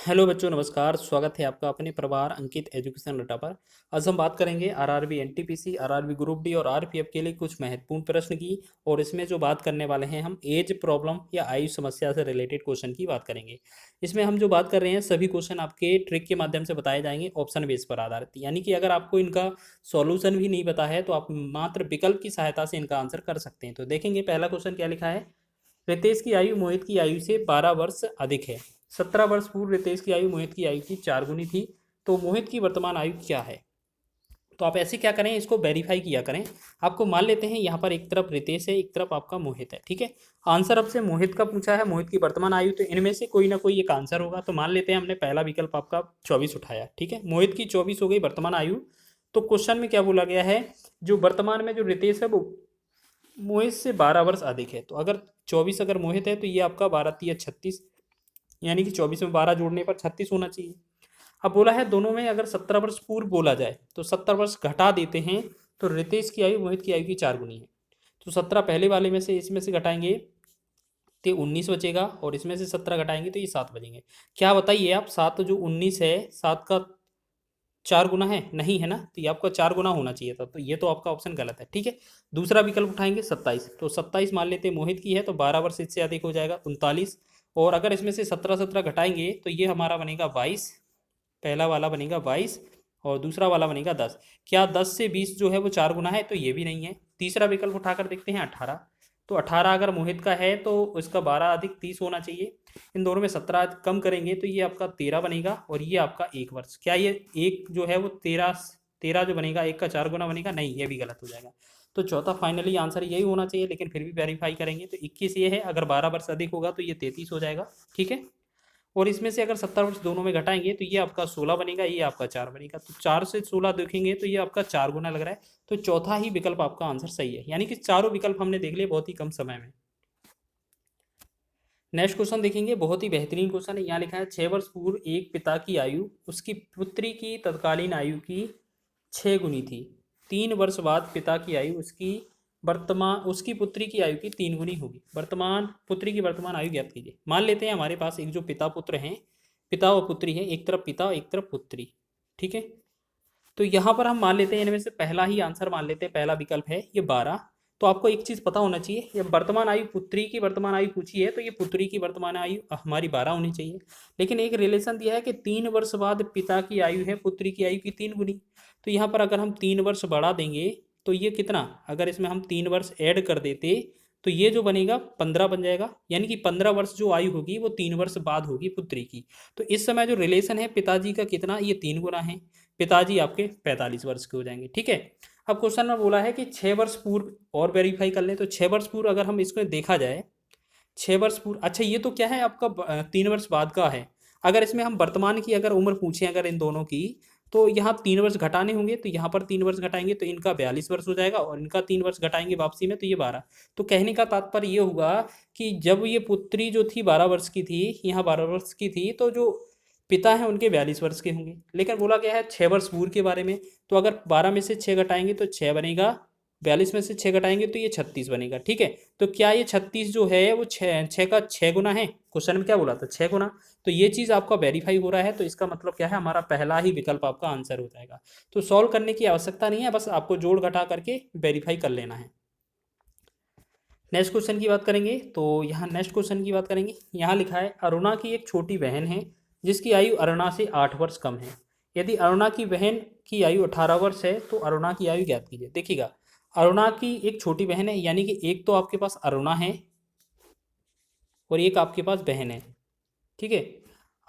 Hello बच्चों, नमस्कार। स्वागत है आपका अपने प्रभार अंकित एजुकेशन अड्डा पर। आज हम बात करेंगे RRB NTPC, RRB group D और आरपीएफ के लिए कुछ महत्वपूर्ण प्रश्न की। और इसमें जो बात करने वाले हैं, हम एज प्रॉब्लम या आयु समस्या से रिलेटेड क्वेश्चन की बात करेंगे। इसमें हम जो बात कर रहे हैं, सभी क्वेश्चन आपके ट्रिक के माध्यम से बताए जाएंगे, ऑप्शन बेस पर आधारित। यानी कि अगर आपको इनका सॉल्यूशन भी नहीं पता है तो आप मात्र विकल्प की सहायता से इनका आंसर कर सकते हैं। तो देखेंगे पहला क्वेश्चन क्या लिखा है। रितेश की आयु मोहित की आयु से 12 वर्ष अधिक है। 17 वर्ष पूर्व रितेश की आयु मोहित की आयु की 4 गुनी थी। तो मोहित की वर्तमान आयु क्या है। तो आप ऐसे क्या करें, इसको वेरीफाई किया करें। आपको मान लेते हैं यहाँ पर एक तरफ रितेश है, एक तरफ आपका मोहित है। ठीक है, आंसर अब से मोहित का पूछा है, मोहित की वर्तमान आयु, तो इनमें से कोई ना कोई एक आंसर होगा। तो मान लेते हैं हमने पहला विकल्प आपका 24 उठाया। ठीक है, मोहित की 24 हो गई वर्तमान आयु। तो क्वेश्चन में क्या बोला गया है, जो वर्तमान में जो रितेश है वो मोहित से 12 वर्ष अधिक है। तो अगर 24 अगर मोहित है तो ये आपका 12 तिया 36, यानी कि 24 में 12 जोड़ने पर 36 होना चाहिए। अब बोला है दोनों में अगर 17 वर्ष पूर्व बोला जाए तो 70 वर्ष घटा देते हैं। तो रितेश की आयु मोहित की आयु की 4 गुनी है। तो 17 पहले वाले में से इसमें से घटाएंगे तो 19 बचेगा, और इसमें से 17 घटाएंगे तो ये 7 बचेंगे। क्या बताइए आप, 7 जो 19 है, 7 का 4 गुना है, नहीं है ना, तो ये आपका 4 गुना होना चाहिए था। तो ये तो आपका ऑप्शन गलत है। ठीक है, दूसरा विकल्प उठाएंगे 27। तो 27 मान लेते हैं मोहित की है, तो 12 वर्ष इससे अधिक हो जाएगा 39। और अगर इसमें से 17 17 घटाएंगे तो ये हमारा बनेगा 22। पहला वाला बनेगा 22 और दूसरा वाला बनेगा 10। क्या 10 से 20 जो है वो 4 गुना है, तो ये भी नहीं है। तीसरा विकल्प उठाकर देखते हैं 18। तो 18 अगर मोहित का है तो उसका 12 अधिक 30 होना चाहिए। इन दोनों में 17 कम करेंगे तो ये आपका 13 बनेगा, और ये आपका 1 वर्ष। क्या ये एक जो है वो 13 13 जो बनेगा, एक का 4 गुना बनेगा, नहीं, ये भी गलत हो जाएगा। तो चौथा फाइनली आंसर यही होना चाहिए, लेकिन फिर भी वेरीफाई करेंगे तो 21 ये है। अगर 12 वर्ष अधिक होगा तो ये 33 हो जाएगा। ठीक है, और इसमें से अगर 70 वर्ष दोनों में घटाएंगे तो ये आपका 16 बनेगा, ये आपका 4 बनेगा। तो 4 से 16 देखेंगे तो ये आपका 4 गुना लग रहा है। तो चौथा ही विकल्प आपका आंसर सही है, यानी कि चारों विकल्प हमने देख लिए बहुत ही कम समय में। नेक्स्ट क्वेश्चन देखेंगे, बहुत ही बेहतरीन क्वेश्चन है। यहाँ लिखा है 6 वर्ष पूर्व एक पिता की आयु उसकी पुत्री की तत्कालीन आयु की 6 गुनी थी। 3 वर्ष बाद पिता की आयु उसकी पुत्री की आयु की 3 गुनी होगी। वर्तमान पुत्री की वर्तमान आयु ज्ञात कीजिए। मान लेते हैं हमारे पास एक जो पिता पुत्र हैं, पिता और पुत्री है, एक तरफ पिता एक तरफ पुत्री। ठीक है, तो यहाँ पर हम मान लेते हैं इनमें से पहला ही आंसर मान लेते हैं, पहला विकल्प है ये 12। तो आपको एक चीज पता होना चाहिए, ये वर्तमान आयु पुत्री की वर्तमान आयु पूछी है तो ये पुत्री की वर्तमान आयु हमारी 12 होनी चाहिए। लेकिन एक रिलेशन दिया है कि 3 वर्ष बाद पिता की आयु है पुत्री की आयु की 3 गुनी। तो यहाँ पर अगर हम 3 वर्ष बढ़ा देंगे तो ये कितना, अगर इसमें हम 3 वर्ष ऐड कर देते तो ये जो बनेगा 15 बन जाएगा। यानी कि 15 वर्ष जो आयु होगी वो 3 वर्ष बाद होगी पुत्री की। तो इस समय जो रिलेशन है पिताजी का कितना, ये 3 गुना है। पिताजी आपके 45 वर्ष के हो जाएंगे। ठीक है, अब क्वेश्चन में बोला है कि 6 वर्ष पूर्व, और वेरीफाई कर लें तो 6 वर्ष पूर्व अगर हम इसको देखा जाए, 6 वर्ष पूर्व, अच्छा ये तो क्या है आपका 3 वर्ष बाद का है। अगर इसमें हम वर्तमान की अगर उम्र पूछें अगर इन दोनों की, तो यहाँ 3 वर्ष घटाने होंगे, तो यहाँ पर 3 वर्ष घटाएंगे तो इनका 42 वर्ष हो जाएगा, और इनका 3 वर्ष घटाएंगे वापसी में तो ये 12। तो कहने का तात्पर्य ये हुआ कि जब ये पुत्री जो थी 12 वर्ष की थी, यहाँ 12 वर्ष की थी, तो जो पिता हैं उनके 42 वर्ष के होंगे। लेकिन बोला गया है 6 वर्ष पूर्व के बारे में। तो अगर 12 में से 6 घटाएंगे तो 6 बनेगा, 42 में से 6 घटाएंगे तो ये 36 बनेगा। ठीक है, तो क्या ये 36 जो है वो 6 का 6 गुना है। क्वेश्चन में क्या बोला था, 6 गुना। तो ये चीज़ आपका वेरीफाई हो रहा है, तो इसका मतलब क्या है, हमारा पहला ही विकल्प आपका आंसर हो जाएगा। तो सॉल्व करने की आवश्यकता नहीं है, बस आपको जोड़ घटा करके वेरीफाई कर लेना है। नेक्स्ट क्वेश्चन की बात करेंगे, तो यहाँ नेक्स्ट क्वेश्चन की बात करेंगे। यहाँ लिखा है अरुणा की एक छोटी बहन है जिसकी आयु अरुणा से 8 वर्ष कम है। यदि अरुणा की बहन की आयु 18 वर्ष है तो अरुणा की आयु ज्ञात कीजिए। देखिएगा, अरुणा की एक छोटी बहन है, यानी कि एक तो आपके पास अरुणा है और एक आपके पास बहन है। ठीक है,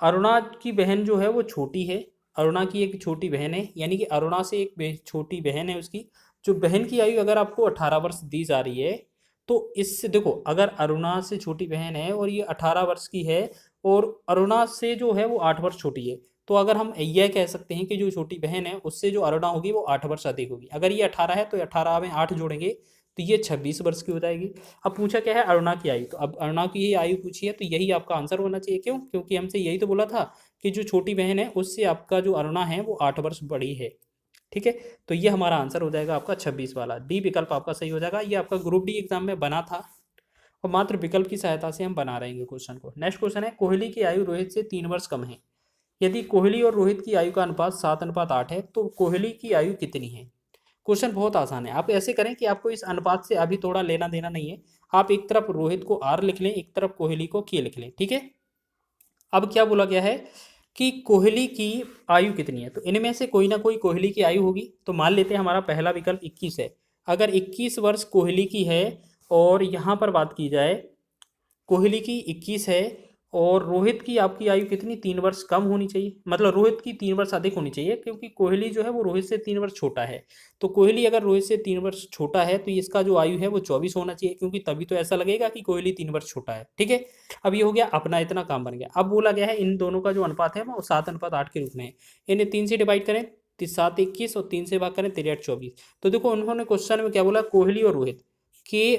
अरुणा की बहन जो है वो छोटी है, अरुणा की एक छोटी बहन है, यानी कि अरुणा से एक छोटी बहन है उसकी। जो बहन की आयु अगर आपको 18 वर्ष दी जा रही है, तो इससे देखो, अगर अरुणा से छोटी बहन है और ये 18 वर्ष की है, और अरुणा से जो है वो 8 वर्ष छोटी है, तो अगर हम यह कह सकते हैं कि जो छोटी बहन है उससे जो अरुणा होगी वो 8 वर्ष अधिक होगी। अगर ये 18 है तो 18 में 8 जोड़ेंगे तो ये 26 वर्ष की हो जाएगी। अब पूछा क्या है, अरुणा की आयु, तो अब अरुणा की ही आयु पूछी है तो यही आपका आंसर होना चाहिए। क्यों, क्योंकि हमसे यही तो बोला था कि जो छोटी बहन है उससे आपका जो अरुणा है वो 8 वर्ष बड़ी है। ठीक है, तो ये हमारा आंसर हो जाएगा आपका 26 वाला, डी विकल्प आपका सही हो जाएगा। ये आपका ग्रुप डी एग्जाम में बना था, और मात्र विकल्प की सहायता से हम बना रहेंगे क्वेश्चन को। नेक्स्ट क्वेश्चन है, कोहली की आयु रोहित से 3 वर्ष कम है। यदि कोहली और रोहित की आयु का अनुपात 7:8 है तो कोहली की आयु कितनी है। क्वेश्चन बहुत आसान है। आप ऐसे करें कि आपको इस अनुपात से अभी थोड़ा लेना देना नहीं है। आप एक तरफ रोहित को आर लिख लें, एक तरफ कोहली को के लिख लें, ठीक है। अब क्या बोला गया है कि कोहली की आयु कितनी है, तो इनमें से कोई ना कोई कोहली की आयु होगी। तो मान लेते हैं हमारा पहला विकल्प 21 है। अगर 21 वर्ष कोहली की है और यहाँ पर बात की जाए कोहली की 21 है और रोहित की आपकी आयु कितनी 3 वर्ष कम होनी चाहिए, मतलब रोहित की 3 वर्ष अधिक होनी चाहिए, क्योंकि कोहली जो है वो रोहित से 3 वर्ष छोटा है। तो कोहली अगर रोहित से 3 वर्ष छोटा है तो इसका जो आयु है वो 24 होना चाहिए, क्योंकि तभी तो ऐसा लगेगा कि कोहली 3 वर्ष छोटा है, ठीक है। अब ये हो गया अपना इतना काम बन गया। अब बोला गया है इन दोनों का जो अनुपात है वो 7:8 के रूप में है। इन्हें 3 से डिवाइड करें, 7 21 और 3 से भाग करें 3 8 24। तो देखो उन्होंने क्वेश्चन में क्या बोला, कोहली और रोहित के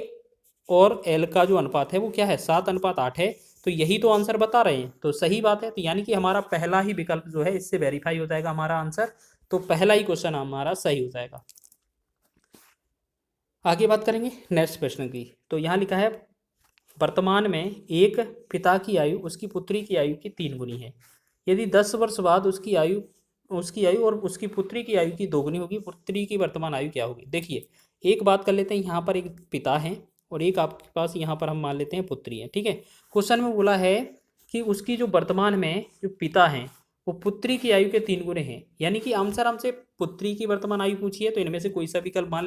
और एल का जो अनुपात है वो क्या है 7:8 है। तो यही तो आंसर बता रहे हैं, तो सही बात है। तो यानी कि हमारा पहला ही विकल्प जो है इससे वेरीफाई हो जाएगा हमारा आंसर। तो पहला ही क्वेश्चन हमारा सही हो जाएगा। आगे बात करेंगे नेक्स्ट प्रश्न की। तो यहाँ लिखा है वर्तमान में एक पिता की आयु उसकी पुत्री की आयु की 3 गुनी है। यदि 10 वर्ष बाद उसकी आयु और उसकी पुत्री की आयु की 2 गुनी होगी, पुत्री की वर्तमान आयु क्या होगी। देखिए एक बात कर लेते हैं, यहाँ पर एक पिता है और एक आपके पास यहाँ पर हम मान लेते हैं पुत्री है, ठीक है। क्वेश्चन में बोला है कि उसकी जो वर्तमान में जो पिता हैं वो पुत्री की आयु के 3 गुने हैं। यानी कि आंसर हमसे पुत्री की वर्तमान आयु पूछी है, तो इनमें से कोई सा विकल्प मान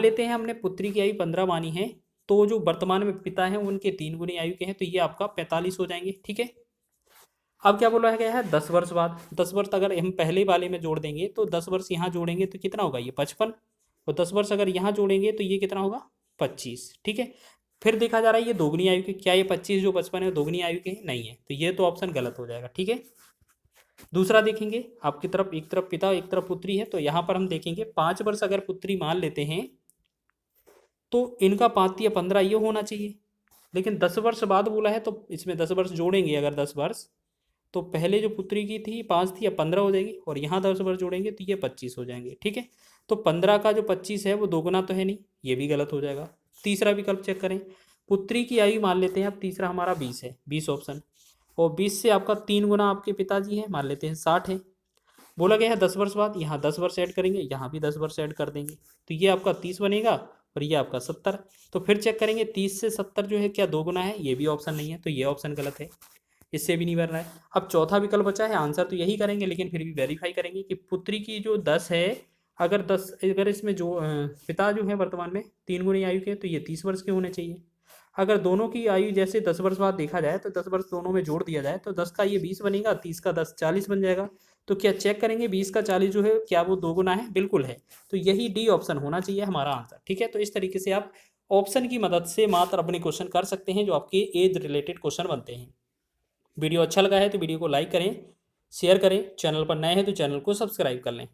लेते हैं हमने पुत्री की आयु 15 मानी है, तो जो वर्तमान में पिता हैं उनके 3 गुनी आयु के हैं, तो ये आपका 45 हो जाएंगे, ठीक है। अब क्या बोला गया है 10 वर्ष बाद, 10 वर्ष अगर हम पहले वाले में जोड़ देंगे तो 10 वर्ष यहाँ जोड़ेंगे तो कितना होगा ये 55, और 10 वर्ष अगर यहाँ जोड़ेंगे तो ये कितना होगा 25, ठीक है। फिर देखा जा रहा है ये दोगुनी आयु के, क्या ये 25 जो 55 है दोगुनी आयु के नहीं है, तो ये तो ऑप्शन गलत हो जाएगा, ठीक है। दूसरा देखेंगे, आपकी तरफ एक तरफ पिता एक तरफ पुत्री है, तो यहाँ पर हम देखेंगे 5 वर्ष अगर पुत्री मान लेते हैं तो इनका 5 या 15 ये होना चाहिए। लेकिन 10 वर्ष बाद बोला है तो इसमें 10 वर्ष जोड़ेंगे अगर 10 वर्ष, तो पहले जो पुत्री की थी 5 थी, या 15 हो जाएगी, और यहाँ 10 वर्ष जोड़ेंगे तो ये 25 हो जाएंगे, ठीक है। तो 15 का जो 25 है वो 2 गुना तो है नहीं, ये भी गलत हो जाएगा। तीसरा विकल्प चेक करें, पुत्री की आयु मान लेते हैं अब तीसरा हमारा 20 है, 20 ऑप्शन, और 20 से आपका 3 गुना आपके पिताजी है, मान लेते हैं 60 है। बोला गया है 10 वर्ष बाद, यहाँ 10 वर्ष ऐड करेंगे, यहाँ भी 10 वर्ष ऐड कर देंगे, तो ये आपका 30 बनेगा और ये आपका 70। तो फिर चेक करेंगे 30 से 70 जो है क्या 2 गुना है, ये भी ऑप्शन नहीं है, तो ये ऑप्शन गलत है, इससे भी नहीं बन रहा है। अब चौथा विकल्प बचा है, आंसर तो यही करेंगे लेकिन फिर भी वेरीफाई करेंगे कि पुत्री की जो 10 है, अगर इसमें जो पिता जो है वर्तमान में 3 गुनी आयु के, तो ये 30 वर्ष के होने चाहिए। अगर दोनों की आयु जैसे 10 वर्ष बाद देखा जाए तो 10 वर्ष दोनों में जोड़ दिया जाए तो 10 का ये 20 बनेगा, 30 का 10 40 बन जाएगा। तो क्या चेक करेंगे 20 का 40 जो है क्या वो 2 गुना है, बिल्कुल है। तो यही डी ऑप्शन होना चाहिए हमारा आंसर, ठीक है। तो इस तरीके से आप ऑप्शन की मदद से मात्र अपने क्वेश्चन कर सकते हैं जो आपके एज रिलेटेड क्वेश्चन बनते हैं। वीडियो अच्छा लगा है तो वीडियो को लाइक करें, शेयर करें, चैनल पर नए हैं तो चैनल को सब्सक्राइब कर लें।